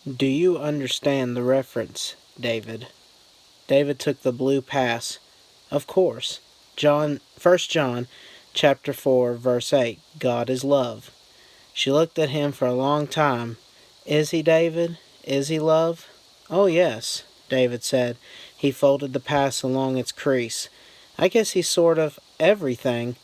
Do you understand the reference, David? David took the blue pass. Of course. First John chapter 4 verse 8. God is love. She looked at him for a long time. Is he, David? Is he love? Oh, yes, David said. He folded the pass along its crease. I guess he's sort of everything.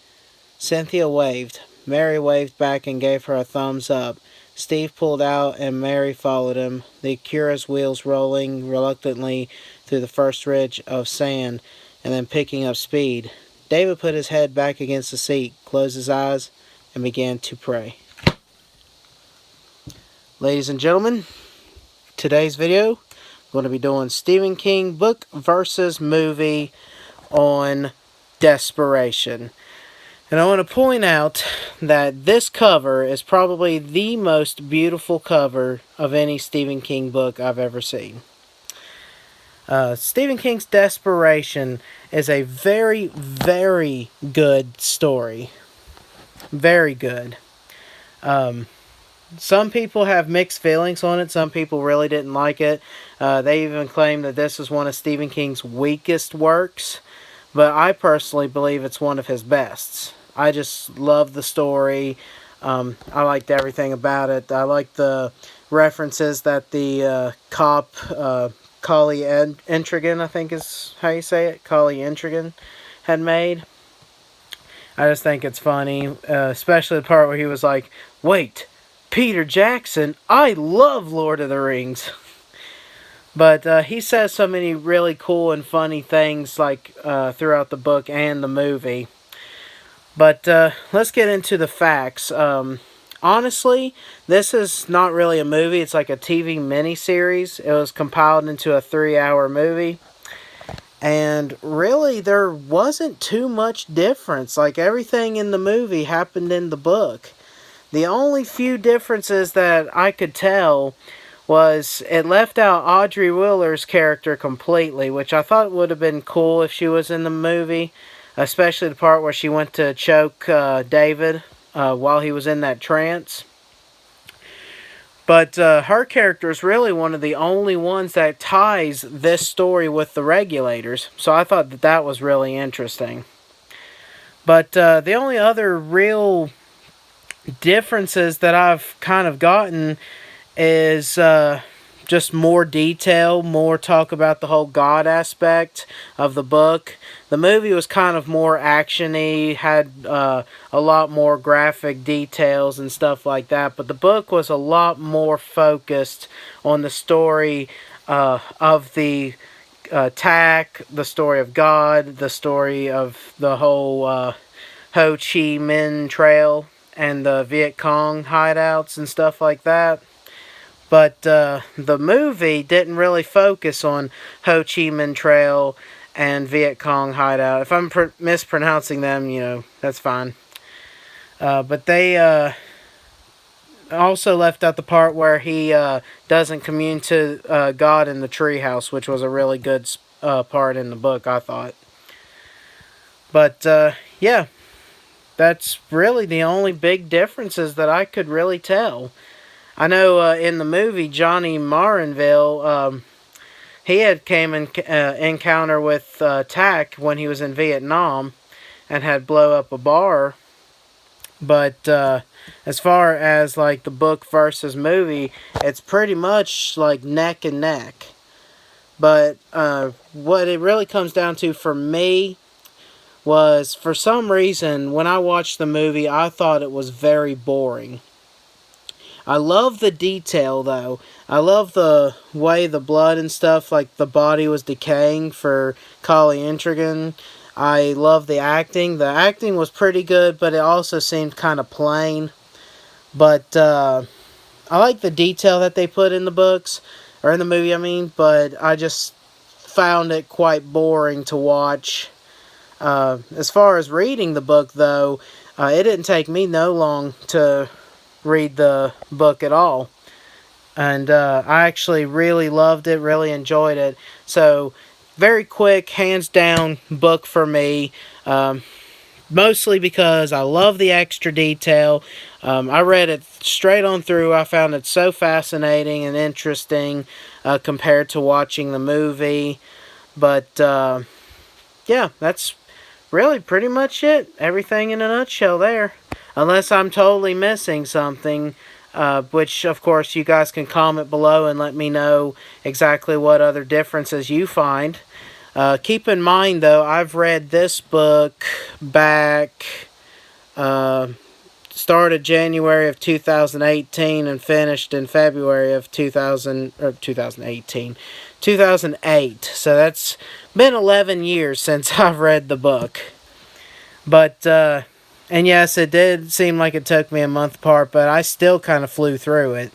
Cynthia waved. Mary waved back and gave her a thumbs up. Steve pulled out and Mary followed him, the Cura's wheels rolling reluctantly through the first ridge of sand and then picking up speed. David put his head back against the seat, closed his eyes, and began to pray. Ladies and gentlemen, today's video, I'm going to be doing Stephen King book versus movie on Desperation. And I want to point out that this cover is probably the most beautiful cover of any Stephen King book I've ever seen. Stephen King's Desperation is a very, very good story. Very good. Some people have mixed feelings on it. Some people really didn't like it. They even claim that this is one of Stephen King's weakest works. But I personally believe it's one of his bests. I just love the story. I liked everything about it. I like the references that the cop, Collie Intrigan, I think is how you say it, Collie Intrigan, had made. I just think it's funny, especially the part where he was like, "Wait, Peter Jackson, I love Lord of the Rings." But he says so many really cool and funny things like throughout the book and the movie. But let's get into the facts. Honestly, this is not really a movie. It's like a TV miniseries. It was compiled into a 3-hour movie. And really, there wasn't too much difference. Like, everything in the movie happened in the book. The only few differences that I could tell was it left out Audrey Wheeler's character completely, which I thought would have been cool if she was in the movie, especially the part where she went to choke David while he was in that trance. But her character is really one of the only ones that ties this story with the Regulators, so I thought that that was really interesting. But the only other real differences that I've kind of gotten is just more detail, more talk about the whole God aspect of the book. The movie was kind of more action-y, had a lot more graphic details and stuff like that, but the book was a lot more focused on the story of the attack, the story of God, the story of the whole Ho Chi Minh Trail and the Viet Cong hideouts and stuff like that. But the movie didn't really focus on Ho Chi Minh Trail and Viet Cong hideout. If I'm mispronouncing them, that's fine. But they also left out the part where he doesn't commune to God in the treehouse, which was a really good part in the book, I thought. But yeah, that's really the only big differences that I could really tell. I know in the movie, Johnny Marinville, he had came in encounter with Tack when he was in Vietnam and had blow up a bar. But as far as like the book versus movie, it's pretty much like neck and neck. But what it really comes down to for me was, for some reason, when I watched the movie, I thought it was very boring. I love the detail, though. I love the way the blood and stuff, like the body was decaying for Collie Intrigan. I love the acting. The acting was pretty good, but it also seemed kind of plain. But I like the detail that they put in the books, or in the movie, I mean, but I just found it quite boring to watch. As far as reading the book, though, it didn't take me no long to read the book at all. And I actually really loved it, really enjoyed it. So, very quick, hands down book for me. mostly because I love the extra detail. I read it straight on through. I found it so fascinating and interesting compared to watching the movie. But yeah, that's really pretty much it. Everything in a nutshell there. Unless I'm totally missing something, which of course you guys can comment below and let me know exactly what other differences you find. Keep in mind, though, I've read this book back, started January of 2018 and finished in February of 2008. So that's been 11 years since I've read the book. But, and yes, it did seem like it took me a month apart, but I still kind of flew through it.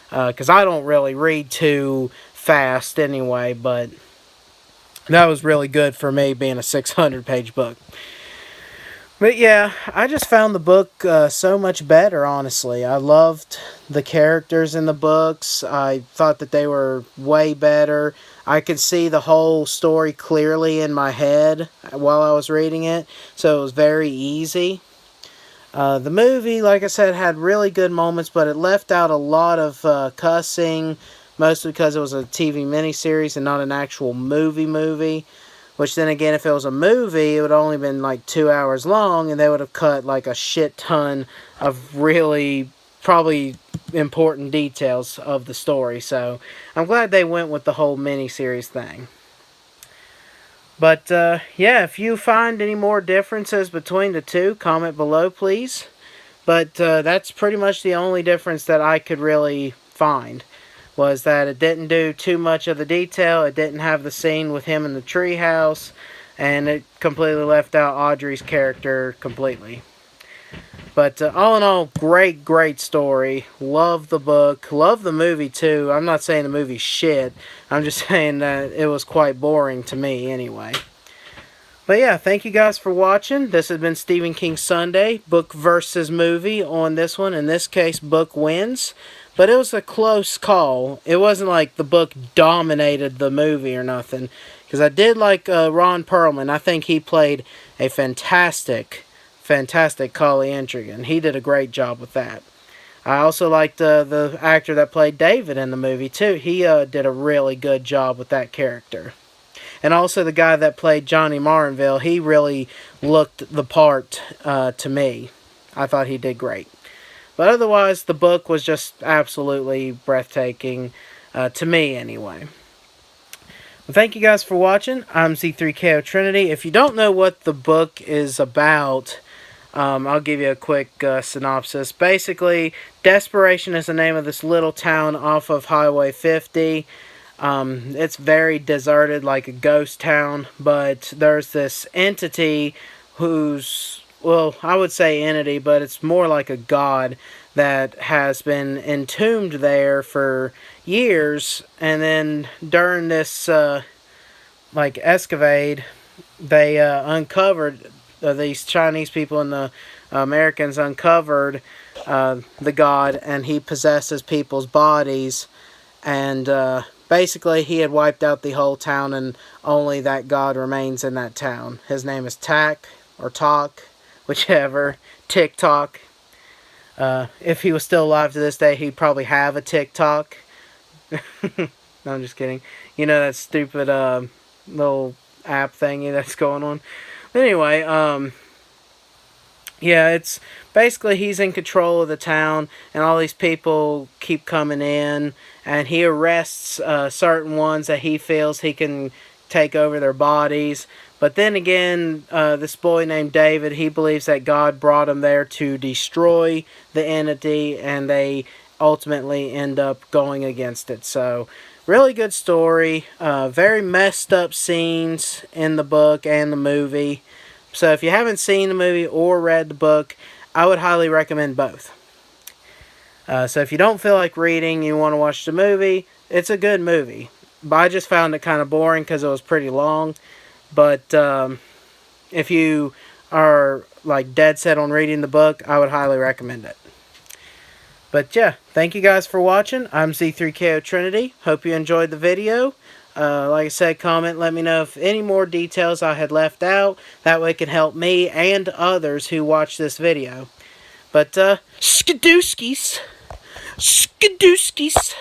Because I don't really read too fast anyway, but that was really good for me being a 600-page book. But yeah, I just found the book so much better, honestly. I loved the characters in the books. I thought that they were way better. I could see the whole story clearly in my head while I was reading it, so it was very easy. The movie, like I said, had really good moments, but it left out a lot of cussing, mostly because it was a TV miniseries and not an actual movie. Which then again, if it was a movie, it would have only been like 2 hours long, and they would have cut like a shit ton of really probably important details of the story. So I'm glad they went with the whole miniseries thing. But yeah, if you find any more differences between the two, comment below, please. But that's pretty much the only difference that I could really find, was that it didn't do too much of the detail. It didn't have the scene with him in the treehouse, and it completely left out Audrey's character completely. But all in all, great story. Love the book. Love the movie too. I'm not saying the movie's shit. I'm just saying that it was quite boring to me anyway. But yeah, thank you guys for watching. This has been Stephen King Sunday, book versus movie on this one. In this case, book wins. But it was a close call. It wasn't like the book dominated the movie or nothing. Because I did like Ron Perlman. I think he played a fantastic Collie Intrigan. He did a great job with that. I also liked the actor that played David in the movie too. He did a really good job with that character. And also the guy that played Johnny Marinville, he really looked the part to me. I thought he did great. But otherwise, the book was just absolutely breathtaking, to me anyway. Well, thank you guys for watching. I'm Z3KO Trinity. If you don't know what the book is about, I'll give you a quick synopsis. Basically, Desperation is the name of this little town off of Highway 50. It's very deserted, like a ghost town, but there's this entity who's, well, I would say entity, but it's more like a god that has been entombed there for years, and then during this, like, excavate, they uncovered, these Chinese people and the Americans uncovered the god, and he possesses people's bodies, and basically, he had wiped out the whole town, and only that god remains in that town. His name is Tak, or Talk, whichever. TikTok. If he was still alive to this day, he'd probably have a TikTok. No, I'm just kidding. You know that stupid little app thingy that's going on. But anyway, yeah, it's basically he's in control of the town, and all these people keep coming in, and he arrests certain ones that he feels he can take over their bodies. But then again, this boy named David, he believes that God brought him there to destroy the entity, and they ultimately end up going against it. So, really good story. Very messed up scenes in the book and the movie. So if you haven't seen the movie or read the book, I would highly recommend both. So if you don't feel like reading, you want to watch the movie, it's a good movie. But I just found it kind of boring because it was pretty long. But if you are like dead set on reading the book, I would highly recommend it. But yeah, thank you guys for watching. I'm Z3KO Trinity. Hope you enjoyed the video. Like I said, comment, let me know if any more details I had left out. That way it can help me and others who watch this video. But, skadooskies. Skadooskies.